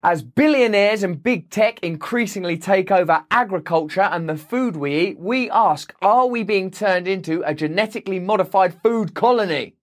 As billionaires and big tech increasingly take over agriculture and the food we eat, we ask, are we being turned into a genetically modified food colony?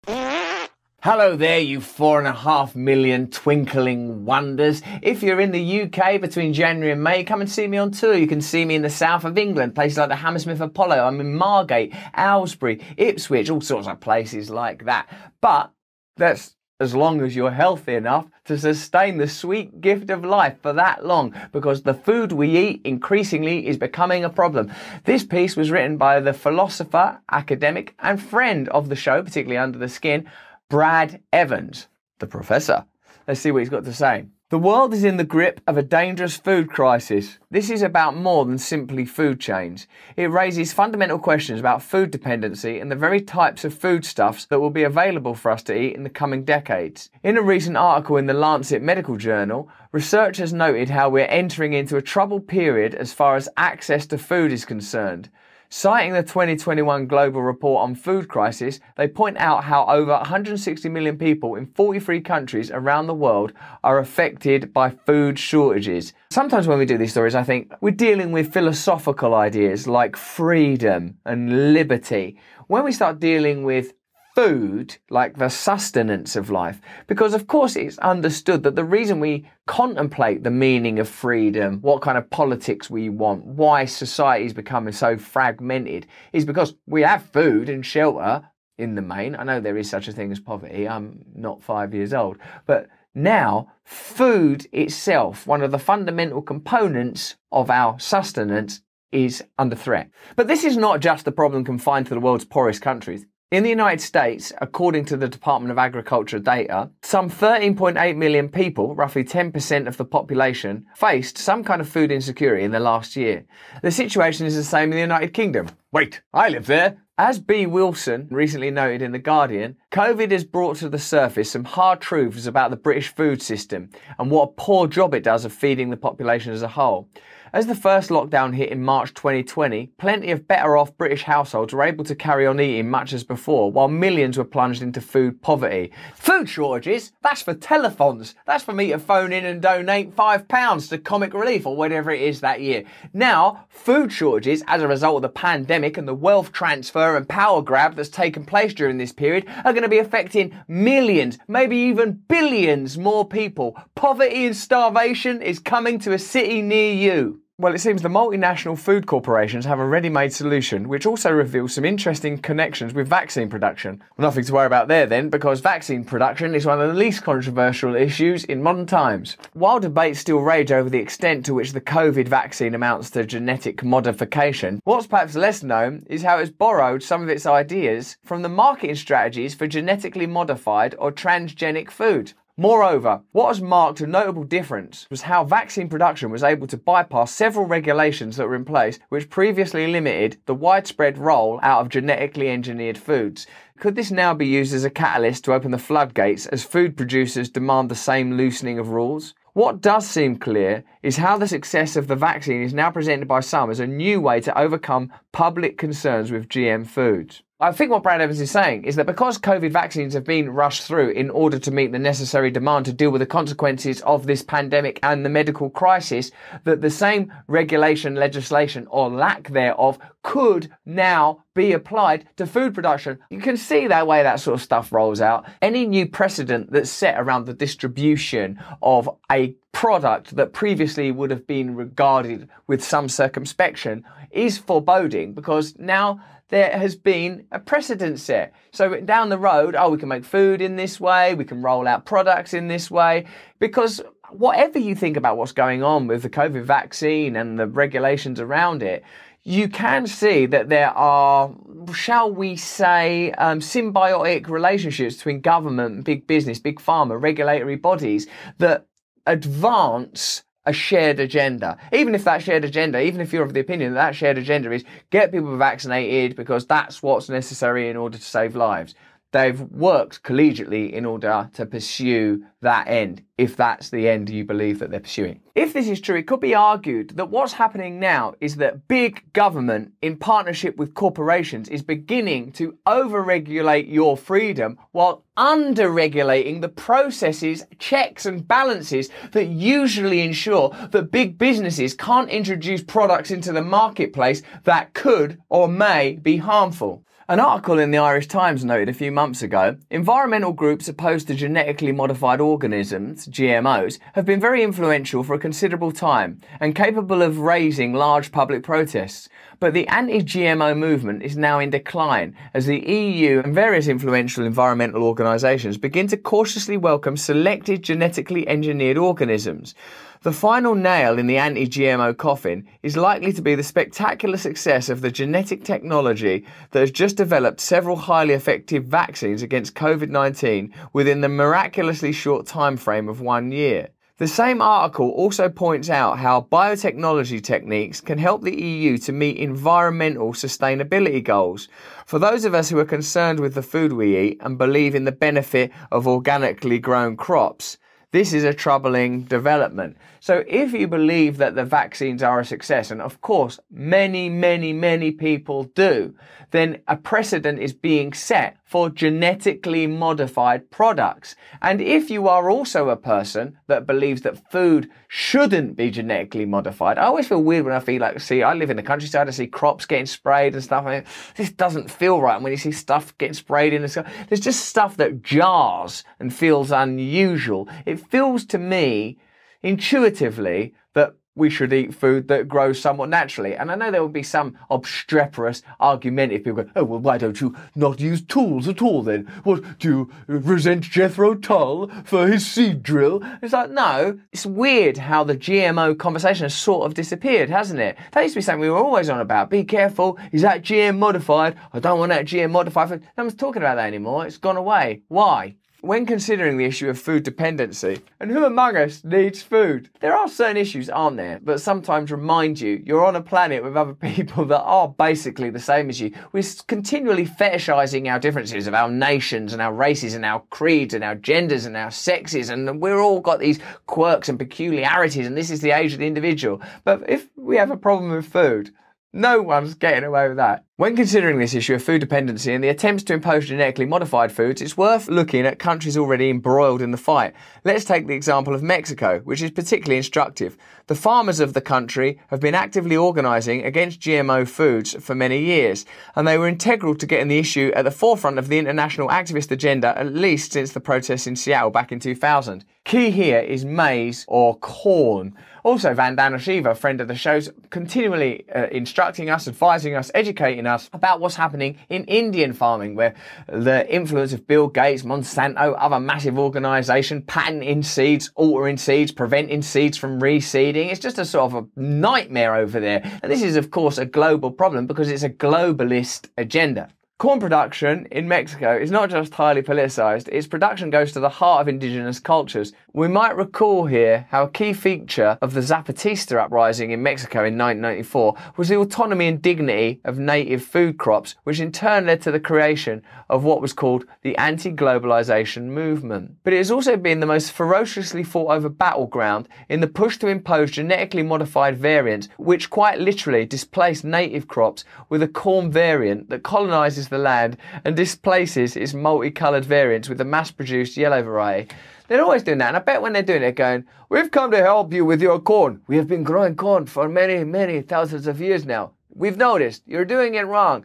Hello there, you 4.5 million twinkling wonders. If you're in the UK between January and May, come and see me on tour. You can see me in the south of England, places like the Hammersmith Apollo. I'm in Margate, Aylesbury, Ipswich, all sorts of places like that. But that's as long as you're healthy enough to sustain the sweet gift of life for that long, because the food we eat increasingly is becoming a problem. This piece was written by the philosopher, academic, and friend of the show, particularly Under the Skin, Brad Evans, the professor. Let's see what he's got to say. The world is in the grip of a dangerous food crisis. This is about more than simply food chains. It raises fundamental questions about food dependency and the very types of foodstuffs that will be available for us to eat in the coming decades. In a recent article in the Lancet Medical Journal, researchers noted how we're entering into a troubled period as far as access to food is concerned. Citing the 2021 Global Report on Food Crisis, they point out how over 160 million people in 43 countries around the world are affected by food shortages. Sometimes when we do these stories, I think we're dealing with philosophical ideas like freedom and liberty. When we start dealing with food, like the sustenance of life, because of course it's understood that the reason we contemplate the meaning of freedom, what kind of politics we want, why society is becoming so fragmented, is because we have food and shelter in the main. I know there is such a thing as poverty. I'm not 5 years old, but now food itself, one of the fundamental components of our sustenance, is under threat. But this is not just a problem confined to the world's poorest countries. In the United States, according to the Department of Agriculture data, some 13.8 million people, roughly 10% of the population, faced some kind of food insecurity in the last year. The situation is the same in the United Kingdom. Wait, I live there. As B. Wilson recently noted in The Guardian, COVID has brought to the surface some hard truths about the British food system and what a poor job it does of feeding the population as a whole. As the first lockdown hit in March 2020, plenty of better off British households were able to carry on eating much as before, while millions were plunged into food poverty. Food shortages? That's for telethons. That's for me to phone in and donate £5 to Comic Relief or whatever it is that year. Now, food shortages, as a result of the pandemic and the wealth transfer and power grab that's taken place during this period, are going to be affecting millions, maybe even billions more people. Poverty and starvation is coming to a city near you. Well, it seems the multinational food corporations have a ready-made solution, which also reveals some interesting connections with vaccine production. Nothing to worry about there then, because vaccine production is one of the least controversial issues in modern times. While debates still rage over the extent to which the COVID vaccine amounts to genetic modification, what's perhaps less known is how it's borrowed some of its ideas from the marketing strategies for genetically modified or transgenic food. Moreover, what has marked a notable difference was how vaccine production was able to bypass several regulations that were in place which previously limited the widespread roll out of genetically engineered foods. Could this now be used as a catalyst to open the floodgates as food producers demand the same loosening of rules? What does seem clear is how the success of the vaccine is now presented by some as a new way to overcome public concerns with GM foods. I think what Brad Evans is saying is that because COVID vaccines have been rushed through in order to meet the necessary demand to deal with the consequences of this pandemic and the medical crisis, that the same regulation, legislation, or lack thereof could now be applied to food production. You can see that way that sort of stuff rolls out. Any new precedent that's set around the distribution of a product that previously would have been regarded with some circumspection is foreboding, because now there has been a precedent set. So down the road, we can make food in this way, we can roll out products in this way, because whatever you think about what's going on with the COVID vaccine and the regulations around it, you can see that there are, shall we say, symbiotic relationships between government, big business, big pharma, regulatory bodies that advance a shared agenda. Even if that shared agenda, even if you're of the opinion that shared agenda is get people vaccinated because that's what's necessary in order to save lives. they've worked collegiately in order to pursue that end, if that's the end you believe that they're pursuing. If this is true, it could be argued that what's happening now is that big government, in partnership with corporations, is beginning to overregulate your freedom while under-regulating the processes, checks and balances that usually ensure that big businesses can't introduce products into the marketplace that could or may be harmful. An article in the Irish Times noted a few months ago, environmental groups opposed to genetically modified organisms, GMOs, have been very influential for a considerable time and capable of raising large public protests. But the anti-GMO movement is now in decline as the EU and various influential environmental organisations begin to cautiously welcome selected genetically engineered organisms. The final nail in the anti-GMO coffin is likely to be the spectacular success of the genetic technology that has just developed several highly effective vaccines against COVID-19 within the miraculously short time frame of 1 year. The same article also points out how biotechnology techniques can help the EU to meet environmental sustainability goals. For those of us who are concerned with the food we eat and believe in the benefit of organically grown crops, this is a troubling development. So if you believe that the vaccines are a success, and of course many people do, then a precedent is being set for genetically modified products. And if you are also a person that believes that food shouldn't be genetically modified, I always feel weird when I live in the countryside, I see crops getting sprayed and stuff. I mean, this doesn't feel right. And when you see stuff getting sprayed in the sky, there's just stuff that jars and feels unusual. It feels to me intuitively that we should eat food that grows somewhat naturally. And I know there will be some obstreperous, argumentative people go, oh, well, why don't you not use tools at all then? What, do you resent Jethro Tull for his seed drill? It's like, no. It's weird how the GMO conversation has sort of disappeared, hasn't it? That used to be something we were always on about. Be careful, is that GM modified? I don't want that GM modified. No one's talking about that anymore. It's gone away. Why? When considering the issue of food dependency, and who among us needs food? There are certain issues, aren't there, that sometimes remind you you're on a planet with other people that are basically the same as you. We're continually fetishizing our differences of our nations and our races and our creeds and our genders and our sexes, and we're all got these quirks and peculiarities, and this is the age of the individual. But if we have a problem with food, no one's getting away with that. When considering this issue of food dependency and the attempts to impose genetically modified foods, it's worth looking at countries already embroiled in the fight. Let's take the example of Mexico, which is particularly instructive. The farmers of the country have been actively organising against GMO foods for many years, and they were integral to getting the issue at the forefront of the international activist agenda, at least since the protests in Seattle back in 2000. Key here is maize or corn. Also, Vandana Shiva, a friend of the show's, continually instructing us, advising us, educating us about what's happening in Indian farming, where the influence of Bill Gates, Monsanto, other massive organisations, patenting seeds, altering seeds, preventing seeds from reseeding. It's just a sort of a nightmare over there. And this is, of course, a global problem because it's a globalist agenda. Corn production in Mexico is not just highly politicised, its production goes to the heart of indigenous cultures. We might recall here how a key feature of the Zapatista uprising in Mexico in 1994 was the autonomy and dignity of native food crops, which in turn led to the creation of what was called the anti-globalisation movement. But it has also been the most ferociously fought over battleground in the push to impose genetically modified variants, which quite literally displace native crops with a corn variant that colonises the land and displaces its multicoloured variants with the mass-produced yellow variety. They're always doing that, and I bet when they're doing it, going, we've come to help you with your corn. We have been growing corn for many thousands of years now. We've noticed you're doing it wrong.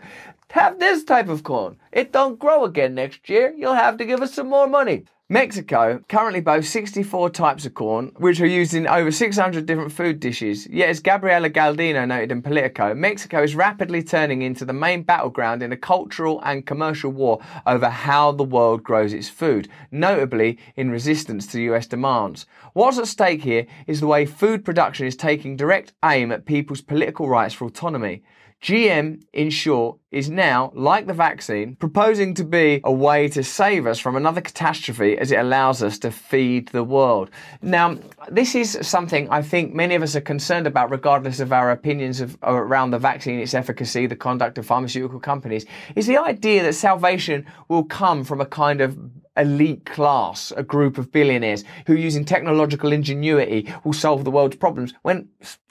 Have this type of corn. It don't grow again next year. You'll have to give us some more money. Mexico currently boasts 64 types of corn, which are used in over 600 different food dishes. Yet, as Gabriela Galdino noted in Politico, Mexico is rapidly turning into the main battleground in a cultural and commercial war over how the world grows its food, notably in resistance to US demands. What's at stake here is the way food production is taking direct aim at people's political rights for autonomy. GM, in short, is now, like the vaccine, proposing to be a way to save us from another catastrophe as it allows us to feed the world. Now, this is something I think many of us are concerned about, regardless of our opinions around the vaccine, its efficacy, the conduct of pharmaceutical companies, is the idea that salvation will come from a kind of elite class, a group of billionaires who, using technological ingenuity, will solve the world's problems, when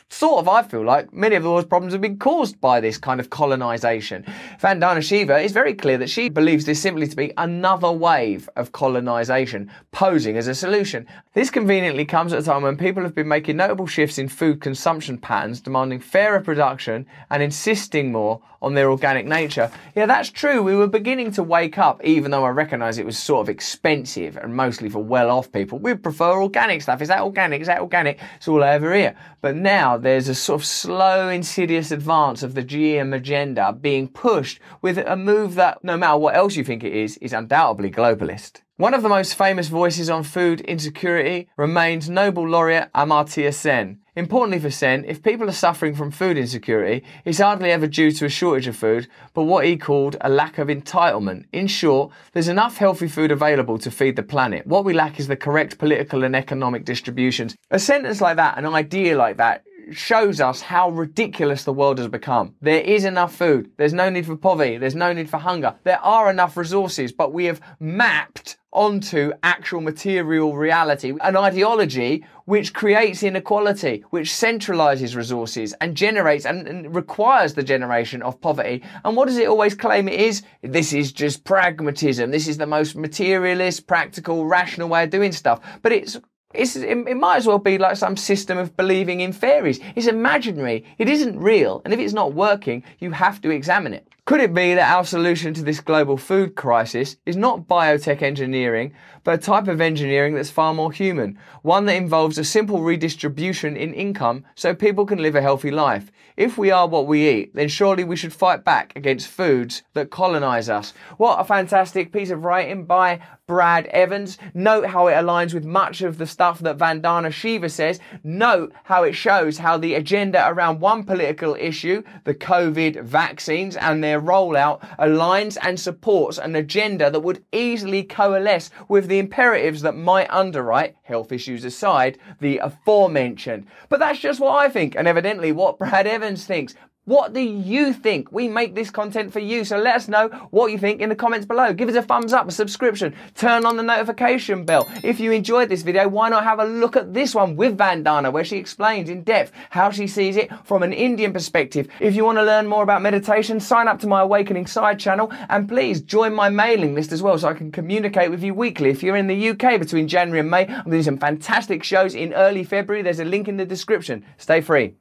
sort of, I feel like many of the world's problems have been caused by this kind of colonisation. Vandana Shiva is very clear that she believes this simply to be another wave of colonisation posing as a solution. This conveniently comes at a time when people have been making notable shifts in food consumption patterns, demanding fairer production and insisting more on their organic nature. Yeah, that's true. We were beginning to wake up, even though I recognise it was sort of expensive and mostly for well-off people. We prefer organic stuff. Is that organic? Is that organic? It's all over here. But now there's a sort of slow, insidious advance of the GM agenda being pushed with a move that, no matter what else you think it is undoubtedly globalist. One of the most famous voices on food insecurity remains Nobel laureate Amartya Sen. Importantly for Sen, if people are suffering from food insecurity, it's hardly ever due to a shortage of food, but what he called a lack of entitlement. In short, there's enough healthy food available to feed the planet. What we lack is the correct political and economic distributions. A sentence like that, an idea like that, shows us how ridiculous the world has become. There is enough food. There's no need for poverty. There's no need for hunger. There are enough resources, but we have mapped onto actual material reality an ideology which creates inequality, which centralizes resources and generates and requires the generation of poverty. And what does it always claim it is? This is just pragmatism. This is the most materialist, practical, rational way of doing stuff. But it might as well be like some system of believing in fairies. It's imaginary, it isn't real, and if it's not working, you have to examine it. Could it be that our solution to this global food crisis is not biotech engineering, but a type of engineering that's far more human? One that involves a simple redistribution in income so people can live a healthy life. If we are what we eat, then surely we should fight back against foods that colonize us. What a fantastic piece of writing by Brad Evans. Note how it aligns with much of the stuff that Vandana Shiva says. Note how it shows how the agenda around one political issue, the COVID vaccines and their rollout, aligns and supports an agenda that would easily coalesce with the imperatives that might underwrite, health issues aside, the aforementioned. But that's just what I think, and evidently what Brad Evans thinks. What do you think? We make this content for you, so let us know what you think in the comments below. Give us a thumbs up, a subscription, turn on the notification bell. If you enjoyed this video, why not have a look at this one with Vandana, where she explains in depth how she sees it from an Indian perspective. If you want to learn more about meditation, sign up to my Awakening Side channel, and please join my mailing list as well so I can communicate with you weekly. If you're in the UK between January and May, I'm doing some fantastic shows in early February. There's a link in the description. Stay free.